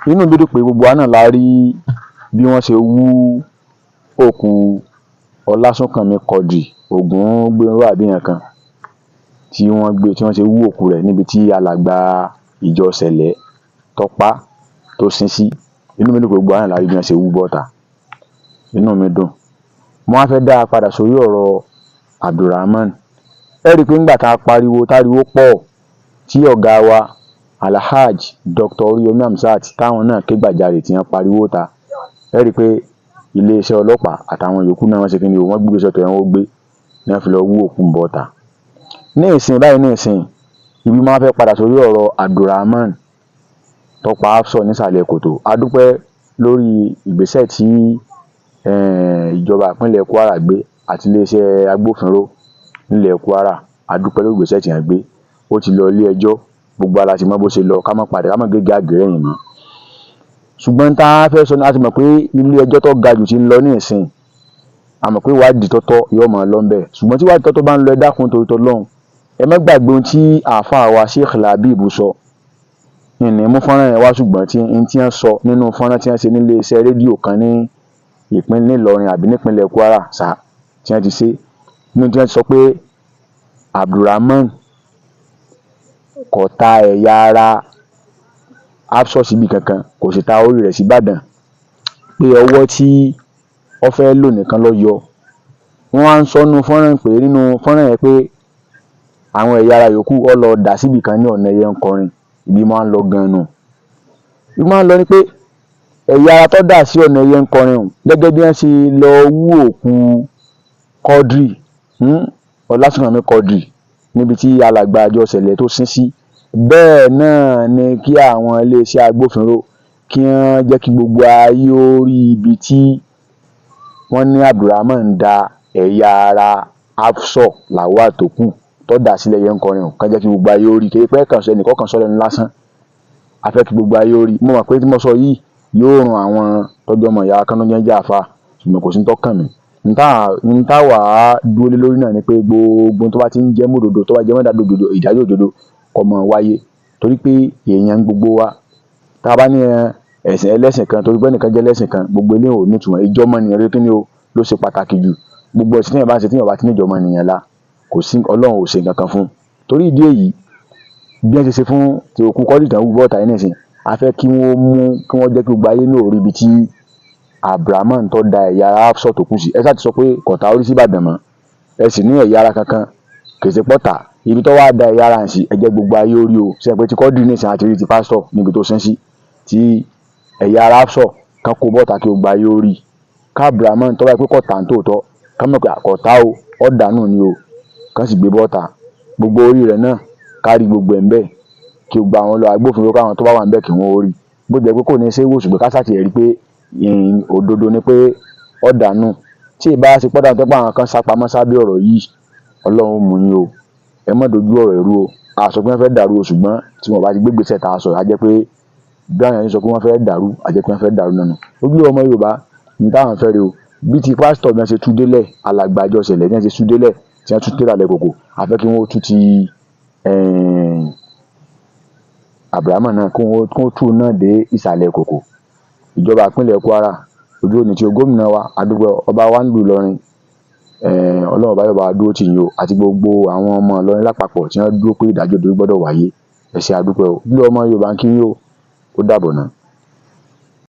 inú mi dùn pé gbogbo wa náà la rí bí wọ́n ṣe wú òkú Ọlásùnkànmí Quadri Ògúngbénró àbíyàn kan tí wọ́n ṣe wú òkú rẹ̀ níbi tí alàgbà ìjọ Sẹ̀lẹ́ tó pa tó sin sí. Inú mi dùn pé gbogbo wa náà la rí bí wọ́n ṣe wú bọ́ta. Inú mi dùn. Mo wá fẹ́ dá a padà sórí ọ̀rọ̀ Abdulrahman. Ẹ rí i pé nígbà tá a pariwo táriwo pọ̀ tí ọ̀gá wa Alhaji Dr. Oríyọmí Hamzat táwọn náà ké gbàjarè tí wọ́n pariwo ta. Ẹ rí i pé iléeṣẹ́ ọlọ́pàá àtàwọn yòókù náà wọ́n ṣe kí ni o, wọ́n gbé ìgbésẹ̀ tó yẹ wọ́n gbé ní wọ́n fi lọ wú òkú bọ́ta. Ní ìsìn báyìí ní ìsìn ibi máa fẹ́ padà sórí ọ̀rọ̀ Abdulrahman tó pa Hafsat nísàlẹ̀ kòtò. A dúpẹ́ lórí ìgbésẹ̀ tí ìjọba ìpínlẹ̀ Kwara gbé àti iléeṣẹ́ agbófinró nílẹ̀ Kwara. A dúpẹ́ lórí ìgbésẹ̀ tí wọ́n gbé. Ó ti lọ ilé ẹjọ́, gbogbo ara ti mọ bó ṣe lọ, ká má gègé àgèrè yìí mọ́. Ṣùgbọ́n tá a fẹ́ sọ ni a ti mọ̀ pé ilé ẹjọ́ tó ga jù ti ń lọ ní ìsìn. A mọ̀ pé ìwádìí tọ́tọ́ yóò máa lọ ńbẹ̀. Ṣùgbọ́n tí ìwádìí tọ́tọ́ bá ń lọ, ẹ dákun torí t'Ọlọ́run, ẹ má gbàgbé ohun tí àáfàá wa Sheikh Labib sọ. Ìní mú fọ́nrán yẹn wá, ṣùgbọ́n tí wọ́n sọ nínú fọ́nrán tí wọ́n ṣe nílé iṣẹ́ rédíò kan ní ìpínlẹ̀ Ìlọrin àbí nípínlẹ̀ Kwara tí wọ́n ti ṣe. Nínú tí wọ́n ti sọ pé Abdulrahman kò ta ẹ̀yà ara Hafsat síbi kankan, kò sì ta orí rẹ̀ sí Ìbàdàn, pé ọwọ́ tí ó fẹ́ lò nìkan ló yọ. Wọ́n wá ń sọ nínú fọ́nrán yẹn pé àwọn ẹ̀yà ara yòókù ó lọ dà síbi kan ní ọ̀nà ẹyẹ ń kọrin. Ibi máa ń lọ gan-an nù. Ibi máa ń lọ ni pé ẹ̀yà ara tó dà sí ọ̀nà ẹyẹ ń kọrin gẹ́gẹ́ bí wọ́n ṣe lọ wú òkú Quadri Ọlásùnkànmí Quadri níbi tí alàgbà ìjọ Sẹ̀lẹ́ tó sin sí. Bẹ́ẹ̀ náà ni kí àwọn iléeṣẹ́ agbófinró kí wọ́n jẹ́ kí gbogbo ayé ó rí ibi tí wọ́n ní Abdulrahman da ẹ̀yà ara Hafsat Lawal tó kù tó dà sílẹ̀ ẹyẹ ń kọrin. Kán jẹ́ kí gbogbo ayé ó rí. Kì í pé ẹnìkan kan sọ lẹ́nu lásán. A fẹ́ kí gbogbo ayé ó rí. Mo mọ̀ pé tí mo sọ yìí yóò ran àwọn tọ́jú ọmọ ìyá kan ló jẹ́ àfà, ṣùgbọ́n kò sí ní tó kàn mí. N tá wà á dúró lé lórí náà ni pé gbogbo tó bá ti ń jẹ́ mòdodo, tó bá jẹ́ ìdájọ́ òdodo kó máa wáyé. Torí pé èèyàn gbogbo wa, tá a bá ní ẹ̀sìn ẹlẹ́sìn kan, torí pé ẹnìkan jẹ́ ẹlẹ́sìn kan, gbogbo eléyìí ò ní ìtumọ̀. Ìjọmọnìyàn ló kí ni o ló ṣe pàtàkì jù. Gbogbo ẹ̀sìn tí èèyàn bá ń ṣe tí èèyàn bá ti ní ìjọmọnìyàn la, kò sí, Ọlọ́run ò ṣe nǹkan kan fún. Torí ìdí èyí, bí wọ́n ṣe ṣe fún ti òkú Quadri tán wú bọ́ta yìí nísìn, a fẹ́ kí wọ́n jẹ́ kí gbogbo ayé náà rí ibi tí Abdulrahman tó da ẹ̀yà ara Hafsat tó kù sí. Ẹ ṣáà ti sọ pé kò ta orí sí Ìbàdàn mọ́. Ẹ sì ní ẹ̀yà ara kankan kì í ṣe pọ́tà. Ibi tó wá da ẹ̀yà ara sí, ẹ jẹ́ gbogbo ayé ó rí o. Ṣé ẹ pé tí Quadri nísìn àti rí ti pásítọ̀ níbi tó sin sí, tí ẹ̀yà ara Hafsat kan kó bọ́ta kí gbogbo ayé ó rí. Ká Abdulrahman tó bá yẹ pé kò tà ń tòótọ́, ká mọ̀ pé kò ta o, ó dànù ni o. Kán sì gbé bọ́ta. Gbogbo orí rẹ̀ náà ká rí gbogbo ẹ̀ ń bẹ̀. Kí gbogbo àwọn lọ agbófinró káwọn tó bá wà ń bẹ̀ kí wọ́n ó rí. Bó jẹ́ pé kò ní ṣe é wò, ṣùgbọ́n ká ṣáà ti rí pé òdodo ni pé ó dànù. Tí ì bá ṣe pọ́dà tó pé àwọn kan sápamọ́ sábẹ́ ọ̀rọ̀ yìí, Ọlọ́run ó mú yín o. Ẹ má dojú ọ̀rọ̀ ẹ̀rú o. A sọ pé wọ́n fẹ́ dàrú o, ṣùgbọ́n tí wọ́n bá ti gbé ìgbésẹ̀ tá a sọ, a jẹ́ pé bí àwọn èèyàn sọ pé wọ́n fẹ́ dàrú, a jẹ́ pé wọ́n fẹ́ dàrú náà. Ojúlówó ọmọ Yorùbá ní táwọn fẹ́ rí o. Bí ti pásítọ̀ bí wọ́n ṣe tú délẹ̀, alàgbà ìjọ Sẹ̀lẹ́ bí wọ́n ṣe tú délẹ̀, tí wọ́n tú délẹ̀ kòkò, a fẹ́ kí wọ́n tú ti Abdulrahman náà kí wọ́n tú náà dé ìsàlẹ̀ kòkò. Ìjọba ìpínlẹ̀ Kwara, ojú òní tí gómìnà wa àdúgbò ọba wa ń lù Ìlọrin, Ọlọ́run ọba yóò bá wa dúró tì yín o, àti gbogbo àwọn ọmọ Ìlọrin lápapọ̀ tí wọ́n dúró pé ìdájọ́ òdodo gbọ́dọ̀ wáyé. Ẹ ṣé a dúpẹ́ o. Ojúlówó ọmọ Yorùbá ń kí yín o. Ó dàbọ̀ náà.